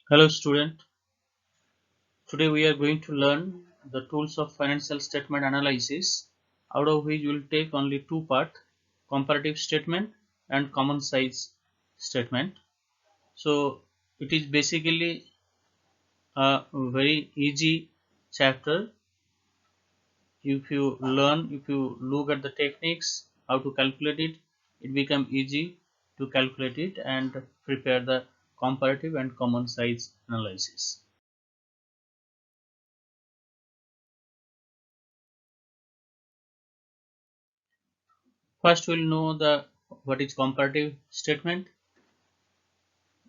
Hello student, today we are going to learn the tools of financial statement analysis, out of which we will take only two parts, comparative statement and common size statement. So it is basically a very easy chapter. If you look at the techniques, how to calculate it, it becomes easy to calculate it and prepare the comparative and common size analysis. First, we'll know the what is comparative statement.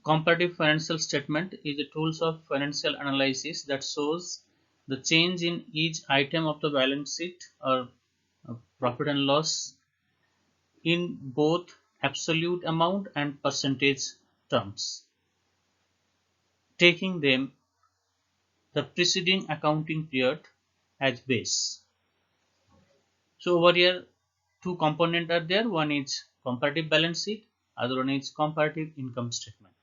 Comparative financial statement is a tool of financial analysis that shows the change in each item of the balance sheet or profit and loss in both absolute amount and percentage terms, taking them the preceding accounting period as base. So over here, two components are there. One is comparative balance sheet, other one is comparative income statement.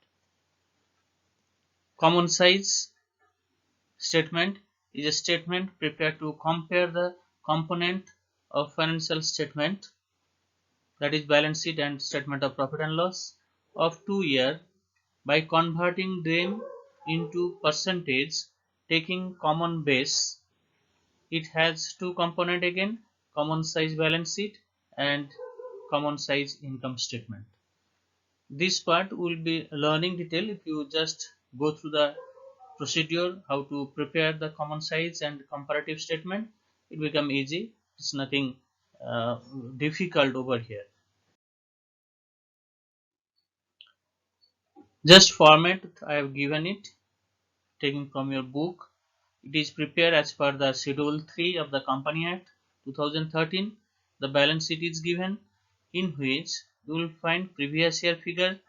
Common size statement is a statement prepared to compare the component of financial statement, that is balance sheet and statement of profit and loss, of 2 years by converting them into percentage, taking common base. It has two components again, common size balance sheet and common size income statement. This part will be learning detail. If you just go through the procedure how to prepare the common size and comparative statement, it become easy. It's nothing difficult over here. Just format I have given it, taking from your book. It is prepared as per the schedule 3 of the Company Act 2013. The balance sheet is given, in which you will find previous year figure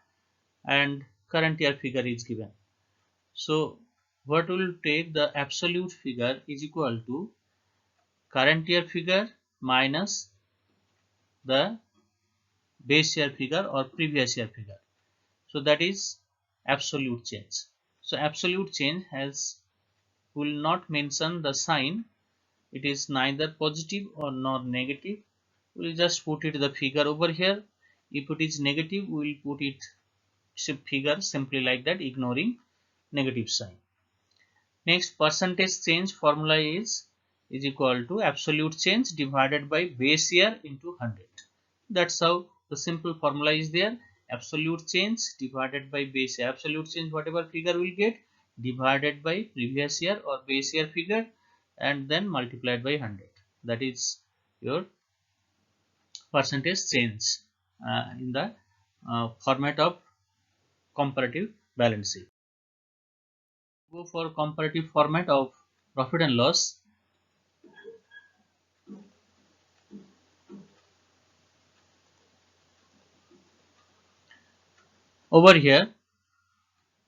and current year figure is given. So what will take the absolute figure is equal to current year figure minus the base year figure or previous year figure. So that is absolute change. So absolute change has will not mention the sign. It is neither positive or nor negative. We will just put it the figure over here. If it is negative, we will put it figure simply like that, ignoring negative sign. Next, percentage change formula is equal to absolute change divided by base year into 100. That's how the simple formula is there. Absolute change divided by base year. Absolute change, whatever figure we get, divided by previous year or base year figure, and then multiplied by 100. That is your percentage change in the format of comparative balance sheet. Go for comparative format of profit and loss. Over here,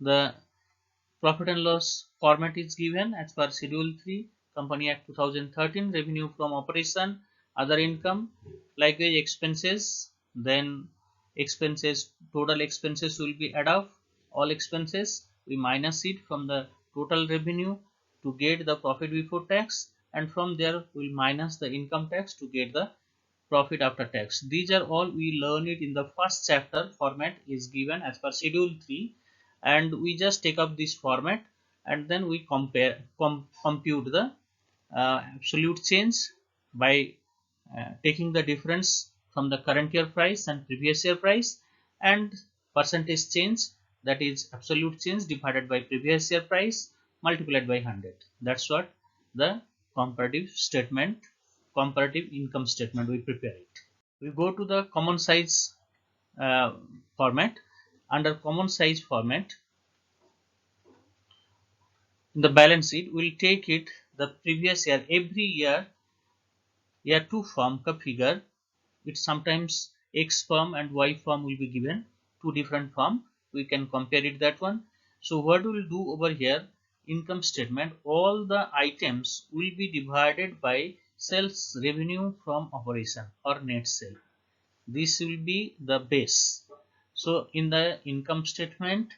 the profit and loss format is given as per Schedule 3, Company Act 2013, revenue from operation, other income, likewise expenses, then expenses, total expenses will be add up, all expenses, we minus it from the total revenue to get the profit before tax, and from there we will minus the income tax to get the profit after tax. These are all we learn it in the first chapter. Format is given as per Schedule 3, and we just take up this format and then we compute the absolute change by taking the difference from the current year price and previous year price, and percentage change, that is absolute change divided by previous year price multiplied by 100. That's what the comparative statement, comparative income statement, we prepare it. We go to the common size uh, format. Under common size format, in the balance sheet we'll take it the previous year. Every year 2 form ka figure, it sometimes x form and y form will be given, two different form, we can compare it that one. So what we will do over here, income statement, all the items will be divided by sales revenue from operation or net sale. This will be the base. So in the income statement,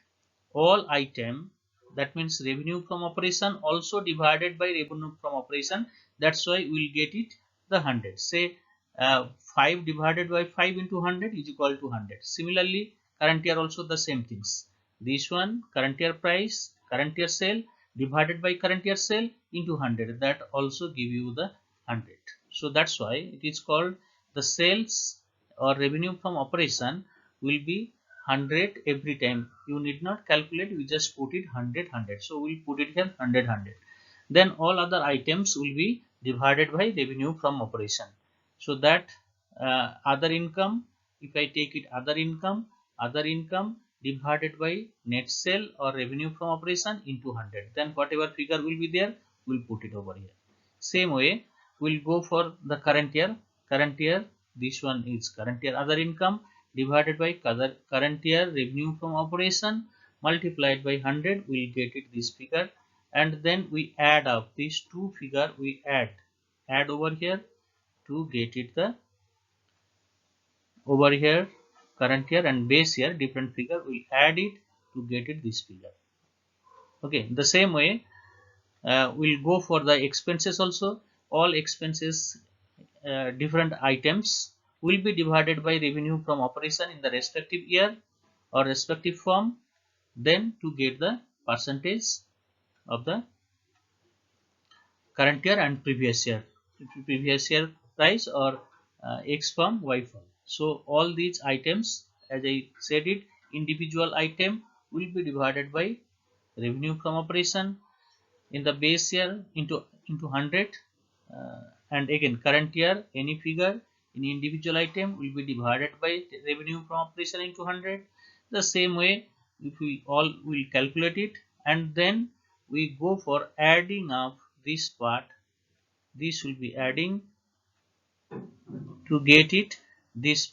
all item that means revenue from operation also divided by revenue from operation. That's why we'll get it the 100. Say 5 divided by 5 into 100 is equal to 100. Similarly, current year also the same things. This one, current year price, current year sale divided by current year sale into 100, that also give you the 100. So that's why it is called the sales or revenue from operation will be 100 every time. You need not calculate, we just put it 100 100. So we'll put it here 100 100. Then all other items will be divided by revenue from operation. So that other income, if I take it other income divided by net sale or revenue from operation into 100, then whatever figure will be there, we'll put it over here. Same way we'll go for the current year. Current year, this one is current year other income divided by current year revenue from operation multiplied by 100, we'll get it this figure. And then we add up these two figure, we add over here to get it the over here current year and base year different figure, we add it to get it this figure. Okay, the same way we'll go for the expenses also. All expenses, different items will be divided by revenue from operation in the respective year or respective form, then to get the percentage of the current year and previous year price or X firm Y firm. So all these items, as I said it, individual item will be divided by revenue from operation in the base year into 100, and again current year any figure in individual item will be divided by revenue from operation into 100. The same way if we all will calculate it, and then we go for adding up this part, this will be adding to get it this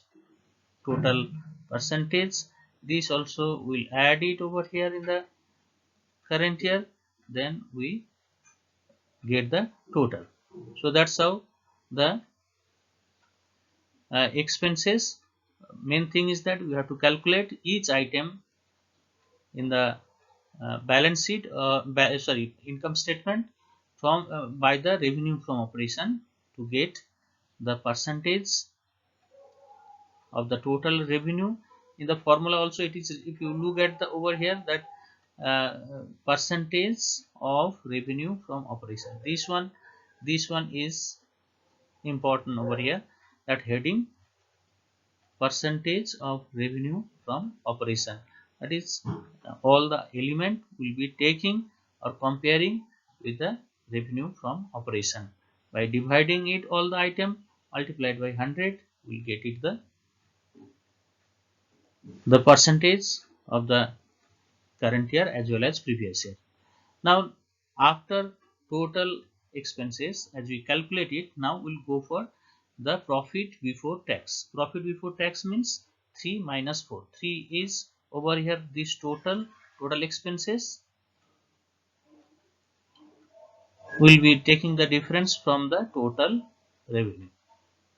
total percentage. This also will add it over here in the current year, then we get the total. So that's how the expenses. Main thing is that we have to calculate each item in the balance sheet, sorry, income statement from by the revenue from operation to get the percentage of the total revenue. In the formula also it is, if you look at the over here, that percentage of revenue from operation, this one is important over here, that heading percentage of revenue from operation, that is all the element will be taking or comparing with the revenue from operation. By dividing it all the item multiplied by 100, we get it the percentage of the current year as well as previous year. Now after total expenses, as we calculate it, now we'll go for the profit before tax. Profit before tax means 3 minus 4. 3 is over here this total expenses. We'll be taking the difference from the total revenue.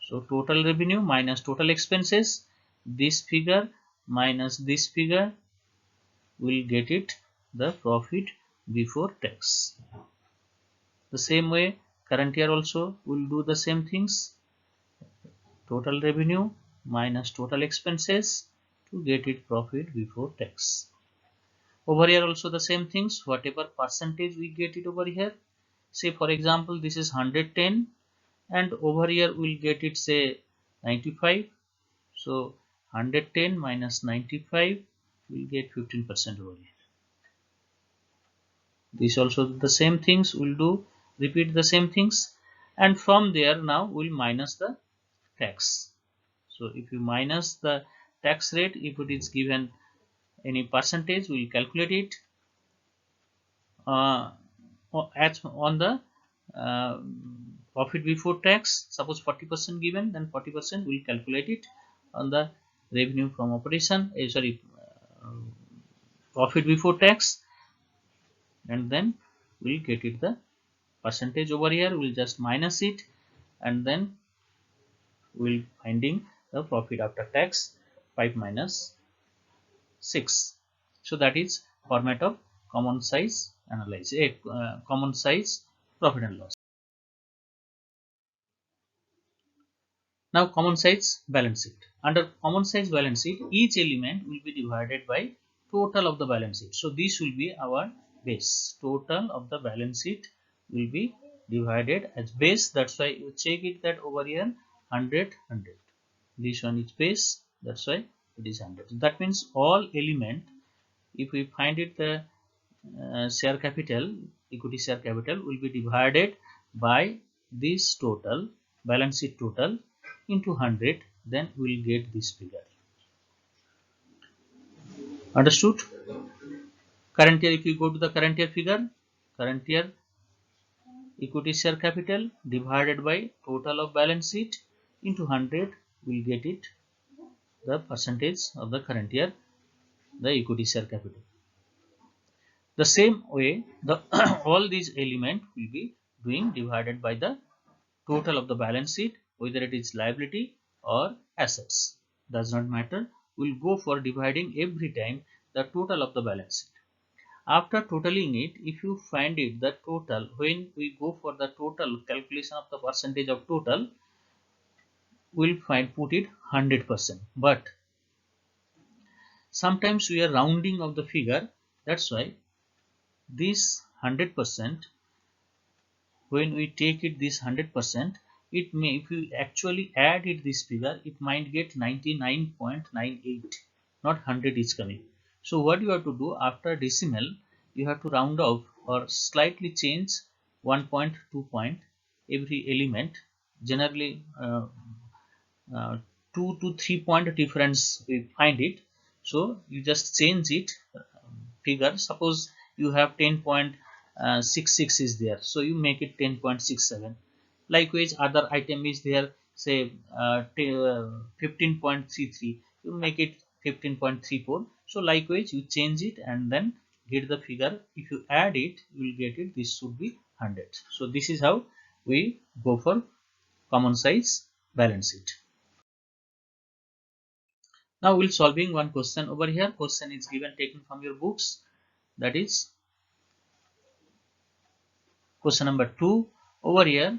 So total revenue minus total expenses, this figure minus this figure, will get it the profit before tax. The same way current year also will do the same things, total revenue minus total expenses to get it profit before tax. Over here also the same things, whatever percentage we get it over here. Say for example this is 110 and over here we'll get it say 95. So 110 minus 95 will get 15% over here. This also the same things we'll do, repeat the same things, and from there now we'll minus the tax. So if you minus the tax rate, if it is given any percentage, we will calculate it as on the profit before tax. Suppose 40% given, then 40% we will calculate it on the revenue from operation, profit before tax, and then we will get it the percentage over here. We will just minus it, and then we will finding the profit after tax 5 minus 6. So that is format of common size analysis, common size profit and loss. Now common size balance sheet. Under common size balance sheet, each element will be divided by total of the balance sheet. So this will be our base. Total of the balance sheet will be divided as base. That's why you check it that over here 100 100. This one is base. That's why it is 100. That means all element, if we find it the share capital, equity share capital will be divided by this total balance sheet total into 100, then we will get this figure. Understood? Current year, if you go to the current year figure, current year equity share capital divided by total of balance sheet into 100, will get it the percentage of the current year, the equity share capital. The same way, the all these elements will be doing divided by the total of the balance sheet, whether it is liability or assets, does not matter. We'll go for dividing every time the total of the balance sheet. After totaling it, if you find it the total, when we go for the total calculation of the percentage of total, we'll find put it 100%. But sometimes we are rounding of the figure, that's why this 100%, when we take it this 100%, it may, if you actually add it this figure, it might get 99.98, not 100 is coming. So what you have to do, after decimal you have to round off or slightly change 1.2 point every element. Generally 2 to 3 point difference we find it, so you just change it figure. Suppose you have 10.66 is there, so you make it 10.67. Likewise other item is there, say 15.33, you make it 15.34. so likewise you change it and then get the figure. If you add it, you will get it, this should be 100. So this is how we go for common size balance sheet. Now we'll solving one question over here. Question is given taken from your books, that is question number 2. Over here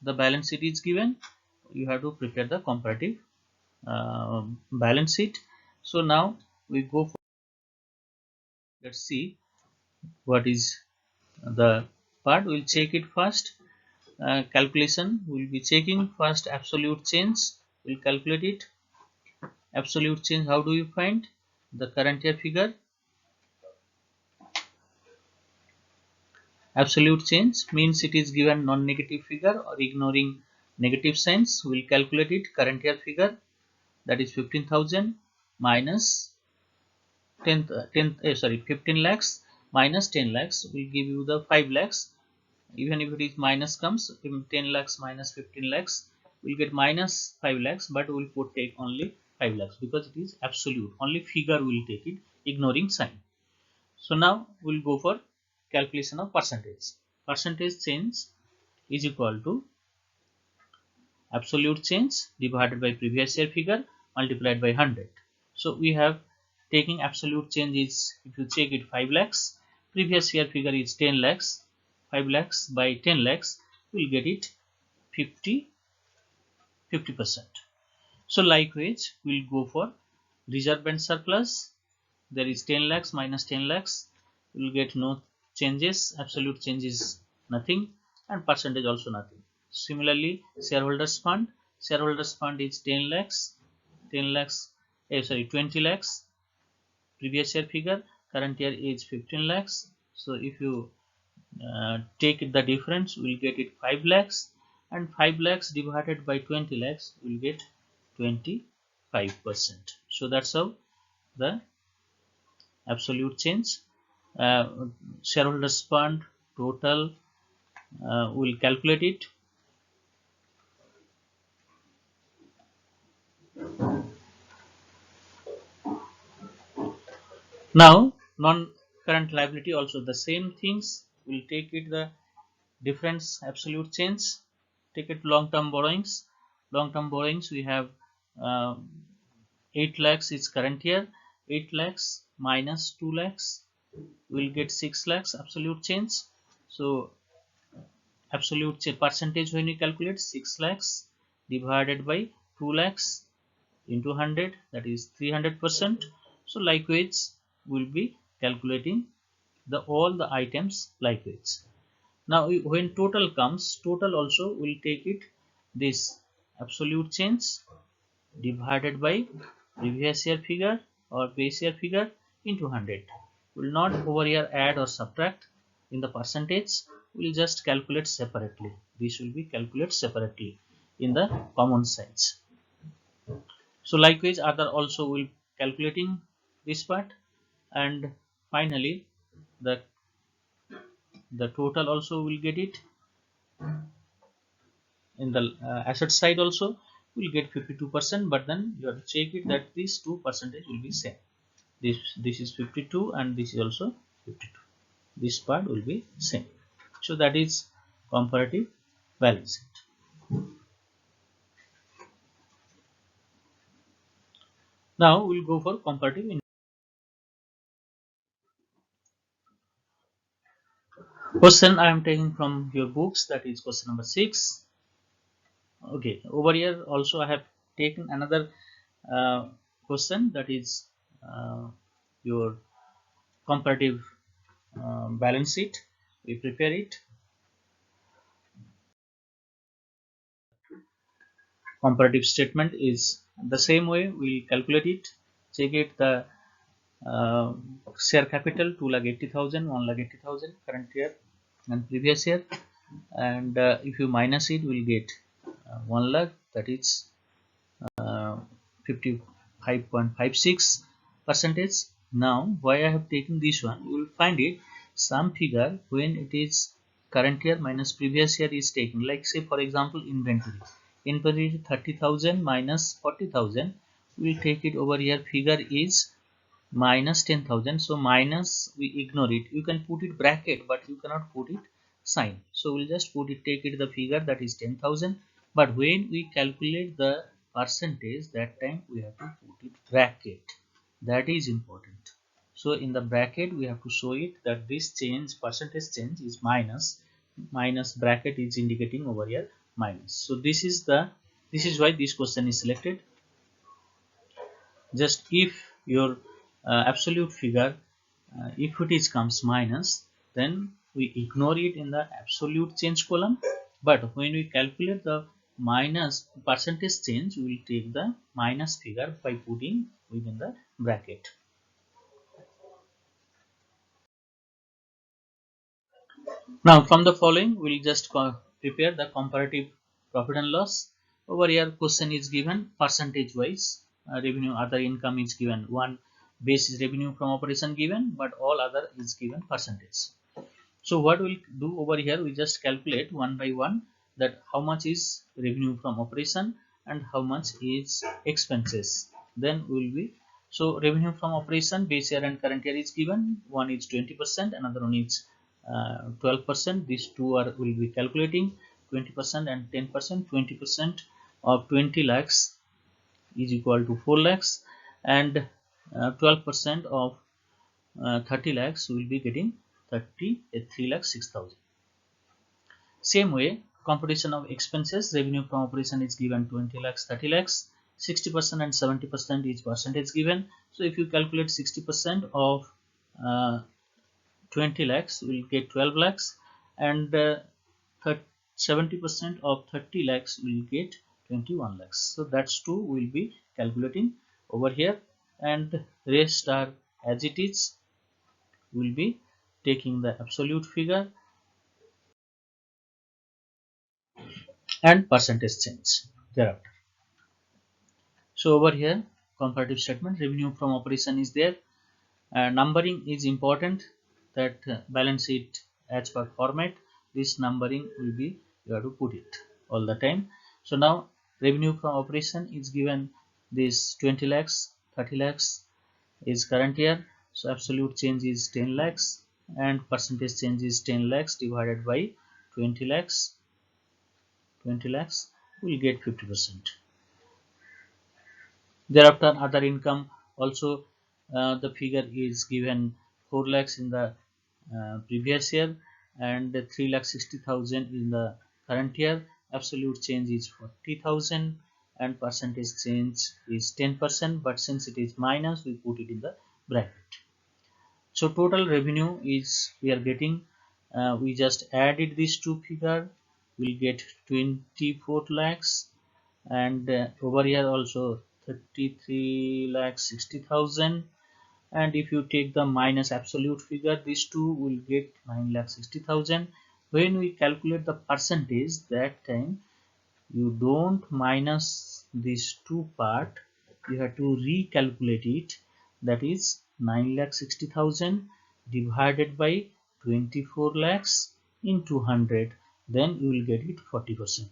the balance sheet is given, you have to prepare the comparative balance sheet. So now we go for, let's see what is the part. We'll check it first. Calculation, we'll be checking first absolute change, we'll calculate it. Absolute change, how do you find the current year figure? Absolute change means it is given non-negative figure or ignoring negative signs. We will calculate it. Current year figure, that is 15,000 minus 15 lakhs minus 10 lakhs will give you the 5 lakhs. Even if it is minus comes, 10 lakhs minus 15 lakhs, we will get minus 5 lakhs, but we will take only 5 lakhs because it is absolute. Only figure will take it, ignoring sign. So now we will go for calculation of percentage. Percentage change is equal to absolute change divided by previous year figure multiplied by 100. So we have taking absolute change is, if you check it, 5 lakhs. Previous year figure is 10 lakhs. 5 lakhs by 10 lakhs, we will get it 50%. So likewise we will go for reserve and surplus. There is 10 lakhs minus 10 lakhs, we will get no changes, absolute change is nothing, and percentage also nothing. Similarly shareholders fund is 10 lakhs, 20 lakhs. Previous year figure, current year is 15 lakhs. So if you take the difference, we will get it 5 lakhs, and 5 lakhs divided by 20 lakhs will get 25%. So that's how the absolute change, shareholders fund total, will calculate it. Now non-current liability also the same things, will take it the difference absolute change. Take it long-term borrowings. Long-term borrowings we have 8 lakhs is current year, 8 lakhs minus 2 lakhs we will get 6 lakhs absolute change. So absolute percentage, when we calculate 6 lakhs divided by 2 lakhs into 100, that is 300%. So likewise we'll be calculating the all the items likewise. Now when total comes, total also will take it, this absolute change divided by previous year figure or base year figure into 100. Will not over here add or subtract in the percentage, we'll just calculate separately. This will be calculated separately in the common size. So likewise other also will calculating this part, and finally the total also will get it in the asset side also will get 52%, but then you have to check it that these two percentage will be same. This is 52 and this is also 52. This part will be same. So that is comparative balance sheet. Now we'll go for comparative. Question I am taking from your books, that is question number 6. Okay, over here also I have taken another question, that is your comparative balance sheet. We prepare it. Comparative statement is the same way, we calculate it. Check it, the uh, share capital 2,80,000, 1,80,000 current year and previous year, and if you minus it, we'll get 1 lakh, that is 55.56 percentage. Now why I have taken this one, you will find it some figure when it is current year minus previous year is taken, like say for example inventory 30,000 minus 40,000, we will take it over here, figure is minus 10,000. So minus we ignore it, you can put it bracket but you cannot put it sign, so we'll just put it, take it the figure that is 10,000. But when we calculate the percentage, that time we have to put it bracket, that is important. So in the bracket we have to show it that this change, percentage change is minus, bracket is indicating over here minus. So this is why this question is selected. Just if your absolute figure, if it is comes minus, then we ignore it in the absolute change column, but when we calculate the minus percentage change, we will take the minus figure by putting within the bracket. Now from the following we will just prepare the comparative profit and loss. Over here question is given percentage wise, revenue other income is given, one base is revenue from operation given, but all other is given percentage. So what we'll do over here, we just calculate one by one that how much is revenue from operation and how much is expenses. Then we will be, so revenue from operation base year and current year is given, one is 20%, another one is 12%. These two are will be calculating 20% and 10%. 20% of 20 lakhs is equal to 4 lakhs, and 12% of 30 lakhs will be getting 3 lakhs 6,000. Same way, computation of expenses, revenue from operation is given 20 lakhs, 30 lakhs, 60% and 70% is percentage given. So if you calculate 60% of 20 lakhs, will get 12 lakhs, and 70% of 30 lakhs will get 21 lakhs. So that's two will be calculating over here, and rest are as it is. Will be taking the absolute figure and percentage change thereafter. So over here comparative statement, revenue from operation is there, numbering is important, that balance sheet as per format, this numbering will be, you have to put it all the time. So now revenue from operation is given, this 20 lakhs, 30 lakhs is current year, so absolute change is 10 lakhs and percentage change is 10 lakhs divided by 20 lakhs. 20 lakhs will get 50%. Thereafter other income also, the figure is given 4 lakhs in the previous year and 3,60,000 in the current year. Absolute change is 40,000 and percentage change is 10%, but since it is minus we put it in the bracket. So total revenue is we are getting, we just added these two figure, we'll get 24 lakhs and over here also 33 lakhs 60,000, and if you take the minus absolute figure, these two will get 9 lakh 60,000. When we calculate the percentage, that time you don't minus these two part, you have to recalculate it, that is 9 lakh 60,000 divided by 24 lakhs into 100, then you will get it 40%.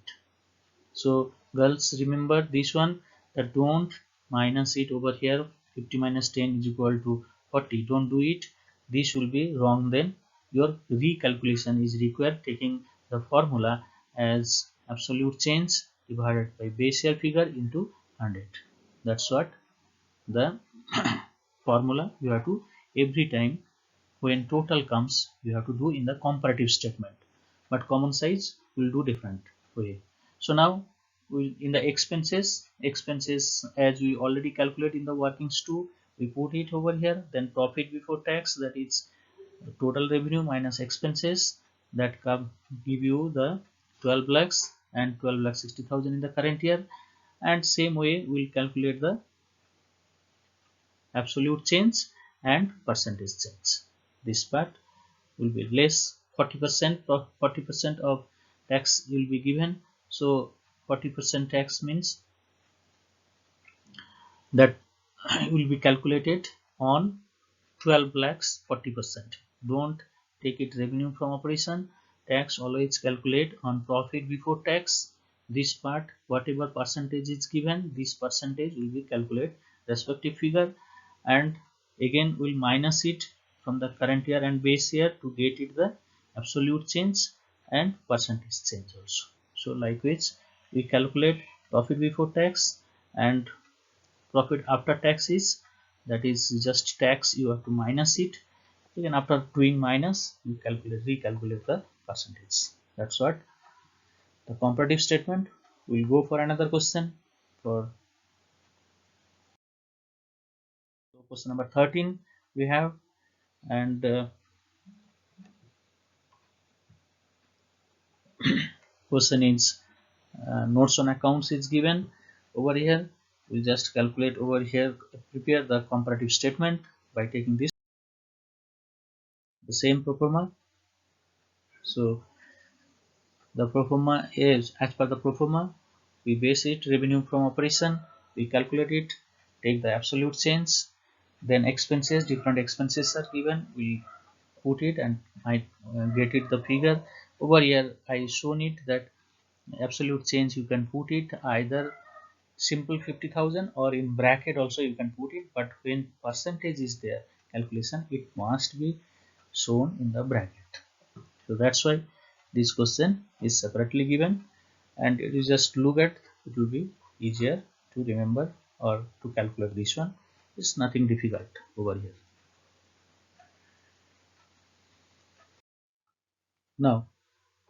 So girls, remember this one, that don't minus it over here. 50 minus 10 is equal to 40. Don't do it. This will be wrong. Then your recalculation is required, taking the formula as absolute change divided by base year figure into 100. That's what the formula you have to, every time when total comes you have to do in the comparative statement, but common size will do different way. So now we, in the expenses as we already calculate in the workings 2, we put it over here. Then profit before tax, that is total revenue minus expenses, that come give you the 12 lakhs and 12 lakh 60,000 in the current year. And same way we'll calculate the absolute change and percentage change. This part will be less 40%, 40% of tax will be given. So 40% tax means that will be calculated on 12 lakhs 40%. Don't take it revenue from operation. Tax always calculate on profit before tax. This part, whatever percentage is given, this percentage will be calculate respective figure, and again we'll minus it from the current year and base year to get it the absolute change and percentage change also. So likewise we calculate profit before tax, and profit after tax is, that is just tax, you have to minus it. Again after doing minus you recalculate the percentage. That's what the comparative statement. We'll go for another question. For question number 13 we have, and question is notes on accounts is given over here. We'll just calculate over here, prepare the comparative statement by taking this the same proforma. So the proforma is, as per the proforma, we base it revenue from operation, we calculate it, take the absolute change, then expenses, different expenses are given, we put it and I get it the figure. Over here I shown it that absolute change you can put it either simple 50,000 or in bracket also you can put it, but when percentage is there calculation, it must be shown in the bracket. So that's why this question is separately given, and it is just look at, it will be easier to remember or to calculate. This one is nothing difficult over here. Now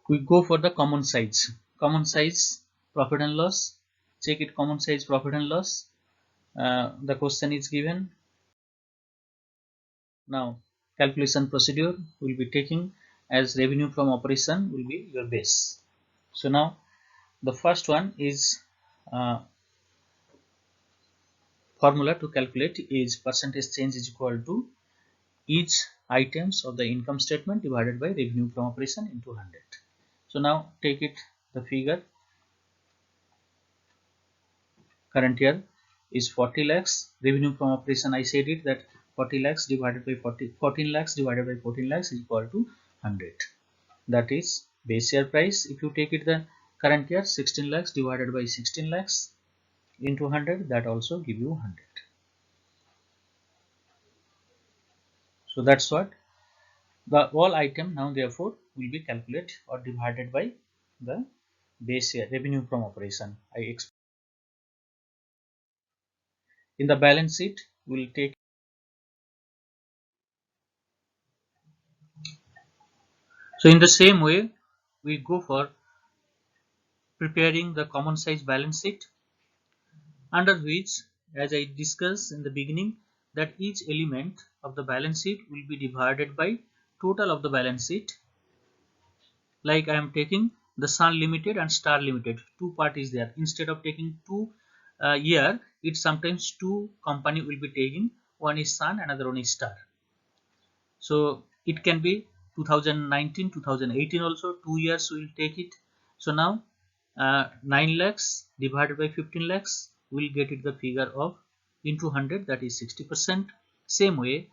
we go for the common size profit and loss. Check it, common size profit and loss. The question is given. Now calculation procedure will be taking as revenue from operation will be your base. So now the first one is formula to calculate is percentage change is equal to each items of the income statement divided by revenue from operation into 100. So now take it the figure, current year is 40 lakhs, revenue from operation I said it that 40 lakhs divided by 14 lakhs divided by 14 lakhs is equal to 100. That is base year price. If you take it the current year, 16 lakhs divided by 16 lakhs into 100, that also give you 100. So that's what the all item now therefore will be calculated or divided by the base year revenue from operation. In the balance sheet we'll take So in the same way, we go for preparing the common size balance sheet, under which, as I discussed in the beginning, that each element of the balance sheet will be divided by total of the balance sheet. Like I am taking the Sun Limited and Star Limited, two parties there. Instead of taking two year, it sometimes two company will be taking. One is Sun, another one is Star. So it can be 2019, 2018 also, 2 years we will take it. So now 9 lakhs divided by 15 lakhs, we will get it the figure of into 100, that is 60%. Same way,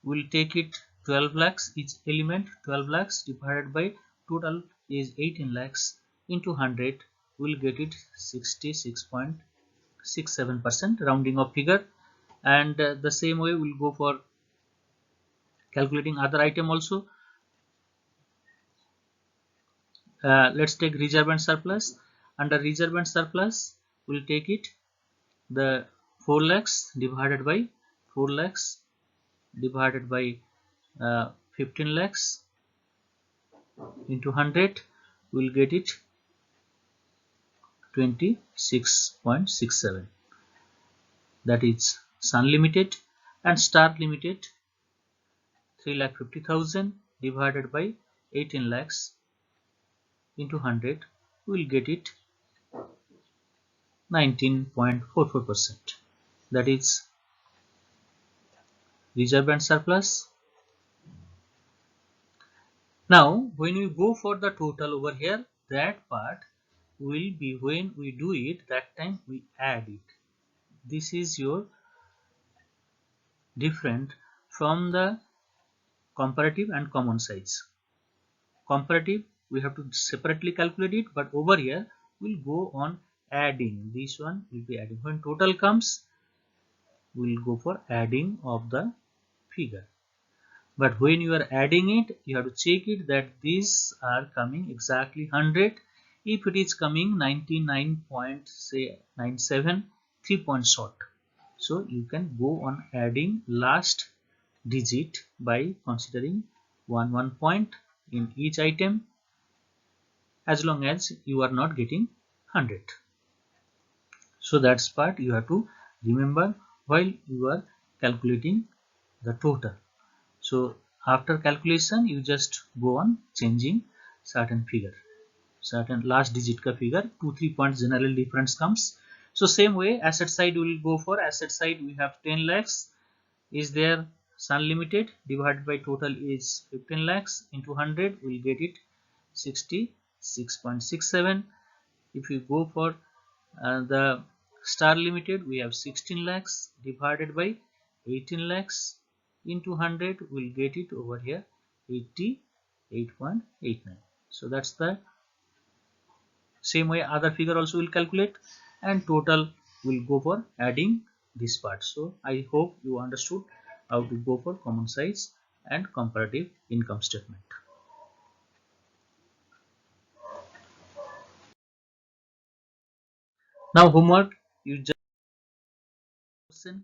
we will take it 12 lakhs, each element 12 lakhs divided by total is 18 lakhs into 100, we will get it 66.67%, rounding of figure. And the same way we will go for calculating other item also. Let's take reserve and surplus. Under reserve and surplus, we'll take it the 4 lakhs divided by 4 lakhs divided by 15 lakhs into 100, we'll get it 26.67. That is Sun Limited. And Star Limited, 3,50,000 divided by 18 lakhs into 100, we'll get it 19.44%. That is reserve and surplus. Now when we go for the total over here, that part will be, when we do it, that time we add it. This is your different from the comparative and common size. Comparative we have to separately calculate it, but over here we'll go on adding. This one will be adding. When total comes, we'll go for adding of the figure. But when you are adding it, you have to check it that these are coming exactly 100. If it is coming 99.97, 3 points short. So you can go on adding last digit by considering 1 point in each item, as long as you are not getting 100. So that's part you have to remember while you are calculating the total. So after calculation, you just go on changing certain figure, certain last digit ka figure, 2-3 points general difference comes. So same way, asset side we will go for. Asset side we have 10 lakhs is there, Sun Limited, divided by total is 15 lakhs into 100, we will get it 66.67. If you go for the Star Limited, we have 16 lakhs divided by 18 lakhs into 100, we'll get it over here 88.89. So that's the same way other figure also will calculate, and total will go for adding this part. So I hope you understood how to go for common size and comparative income statement. Now homework, you just question